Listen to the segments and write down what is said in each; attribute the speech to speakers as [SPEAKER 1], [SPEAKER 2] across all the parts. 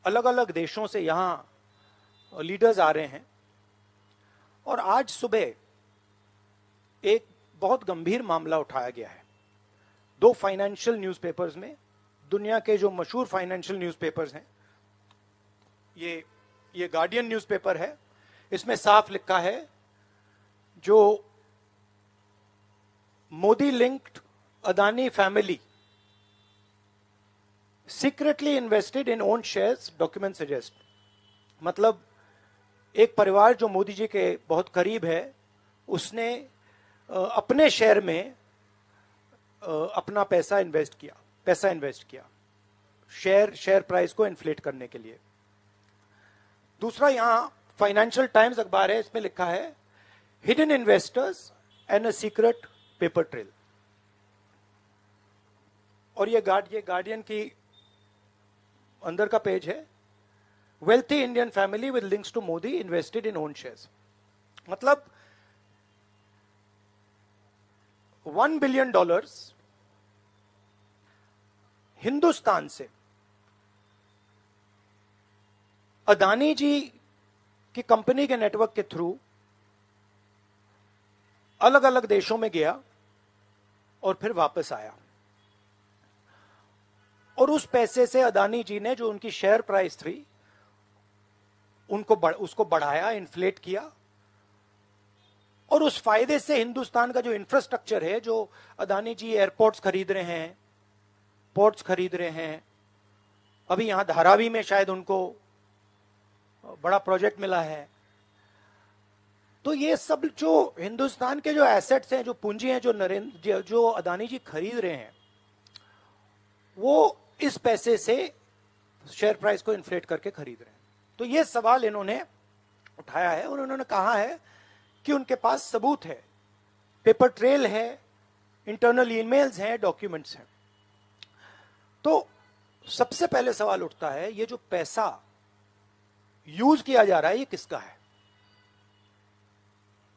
[SPEAKER 1] अलग अलग देशों से यहां लीडर्स आ रहे हैं और आज सुबह एक बहुत गंभीर मामला उठाया गया है। दो फाइनेंशियल न्यूज़पेपर्स में, दुनिया के जो मशहूर फाइनेंशियल न्यूज़पेपर्स हैं, ये गार्डियन न्यूज़पेपर है, इसमें साफ लिखा है जो Modi linked Adani family secretly invested in own shares, document suggest. मतलब एक परिवार जो मोदी जी के बहुत करीब है, उसने अपने शेयर में अपना पैसा इन्वेस्ट किया शेयर प्राइस को इन्फ्लेट करने के लिए। दूसरा, यहां फाइनेंशियल टाइम्स अखबार है, इसमें लिखा है hidden investors and a secret paper trail. और ये गार्डियन की अंदर का पेज है, wealthy Indian family with links to Modi invested in own shares. मतलब $1 बिलियन हिंदुस्तान से अदानी जी की कंपनी के नेटवर्क के थ्रू अलग अलग देशों में गया और फिर वापस आया। और उस पैसे से अदानी जी ने, जो उनकी शेयर प्राइस थी, उसको बढ़ाया, इन्फ्लेट किया। और उस फायदे से हिंदुस्तान का जो इंफ्रास्ट्रक्चर है, जो अदानी जी एयरपोर्ट्स खरीद रहे हैं, पोर्ट्स खरीद रहे हैं, अभी यहां धारावी में शायद उनको बड़ा प्रोजेक्ट मिला है, तो ये सब जो हिंदुस्तान के जो एसेट्स हैं, जो पूंजी हैं, जो अदानी जी खरीद रहे हैं, वो इस पैसे से शेयर प्राइस को इन्फ्लेट करके खरीद रहे हैं। तो ये सवाल इन्होंने उठाया है और उन्होंने कहा है कि उनके पास सबूत है, पेपर ट्रेल है, इंटरनल ईमेल्स हैं, डॉक्यूमेंट्स हैं। तो सबसे पहले सवाल उठता है, ये जो पैसा यूज किया जा रहा है, ये किसका है?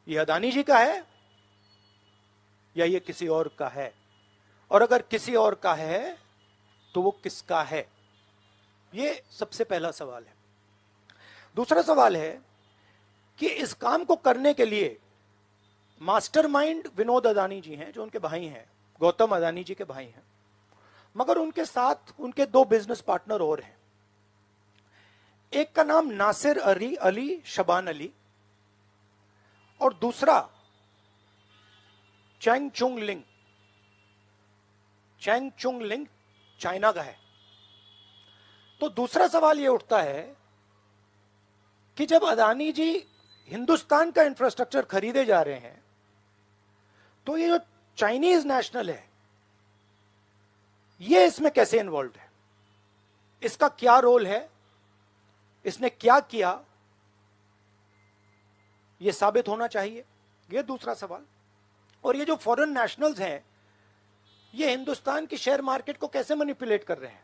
[SPEAKER 1] ये अदानी जी का है या ये किसी और का है? और अगर किसी और का है तो वो किसका है? ये सबसे पहला सवाल है। दूसरा सवाल है कि इस काम को करने के लिए मास्टरमाइंड विनोद अदानी जी हैं, जो उनके भाई हैं, गौतम अदानी जी के भाई हैं, मगर उनके साथ उनके दो बिजनेस पार्टनर और हैं। एक का नाम नासिर अली शबान अली और दूसरा चैंग चुंग लिंग चाइना का है। तो दूसरा सवाल यह उठता है कि जब अदानी जी हिंदुस्तान का इंफ्रास्ट्रक्चर खरीदे जा रहे हैं, तो ये जो चाइनीज नेशनल है, ये इसमें कैसे इन्वॉल्व है? इसका क्या रोल है? इसने क्या किया? ये साबित होना चाहिए। ये दूसरा सवाल। और ये जो फॉरेन नेशनल्स हैं, ये हिंदुस्तान की शेयर मार्केट को कैसे मैनिपुलेट कर रहे हैं?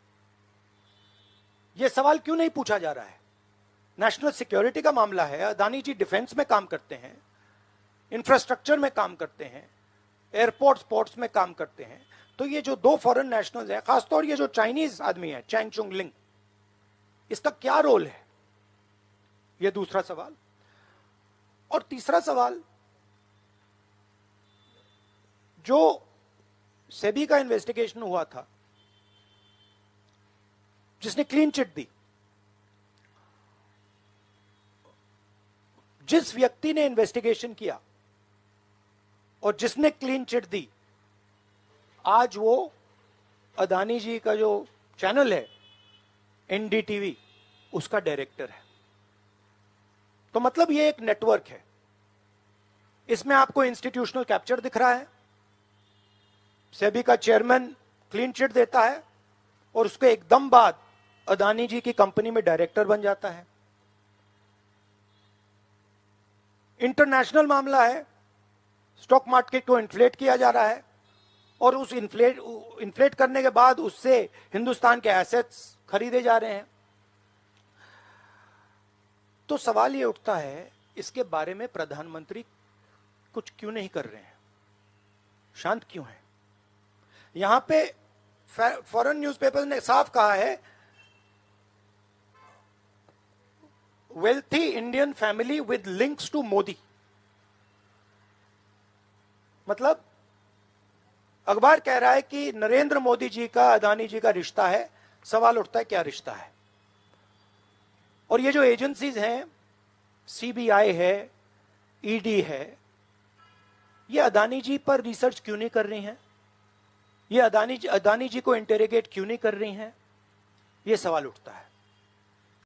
[SPEAKER 1] ये सवाल क्यों नहीं पूछा जा रहा है? नेशनल सिक्योरिटी का मामला है। अदानी जी डिफेंस में काम करते हैं, इंफ्रास्ट्रक्चर में काम करते हैं, एयरपोर्ट्स पोर्ट्स में काम करते हैं। तो ये जो दो फॉरेन नेशनल्स हैं, खासतौर ये जो चाइनीज आदमी है चैंग चुंग लिंग, इसका क्या रोल है? ये दूसरा सवाल। और तीसरा सवाल, जो सेबी का इन्वेस्टिगेशन हुआ था, जिसने क्लीन चिट दी, जिस व्यक्ति ने इन्वेस्टिगेशन किया और जिसने क्लीन चिट दी, आज वो अदानी जी का जो चैनल है एनडीटीवी, उसका डायरेक्टर है। तो मतलब ये एक नेटवर्क है। इसमें आपको इंस्टीट्यूशनल कैप्चर दिख रहा है, सेबी का चेयरमैन क्लीन चिट देता है और उसके एकदम बाद अदानी जी की कंपनी में डायरेक्टर बन जाता है। इंटरनेशनल मामला है, स्टॉक मार्केट को इन्फ्लेट किया जा रहा है और उस इन्फ्लेट करने के बाद उससे हिंदुस्तान के एसेट्स खरीदे जा रहे हैं। तो सवाल ये उठता है, इसके बारे में प्रधानमंत्री कुछ क्यों नहीं कर रहे हैं? शांत क्यों है? यहां पे फॉरेन न्यूज़पेपर ने साफ कहा है wealthy Indian family with links to Modi. मतलब अखबार कह रहा है कि नरेंद्र मोदी जी का अदानी जी का रिश्ता है। सवाल उठता है क्या रिश्ता है। और ये जो एजेंसीज हैं, सीबीआई है, ईडी है, ये अदानी जी पर रिसर्च क्यों नहीं कर रही हैं? ये अदानी जी को इंटेरोगेट क्यों नहीं कर रही हैं? ये सवाल उठता है।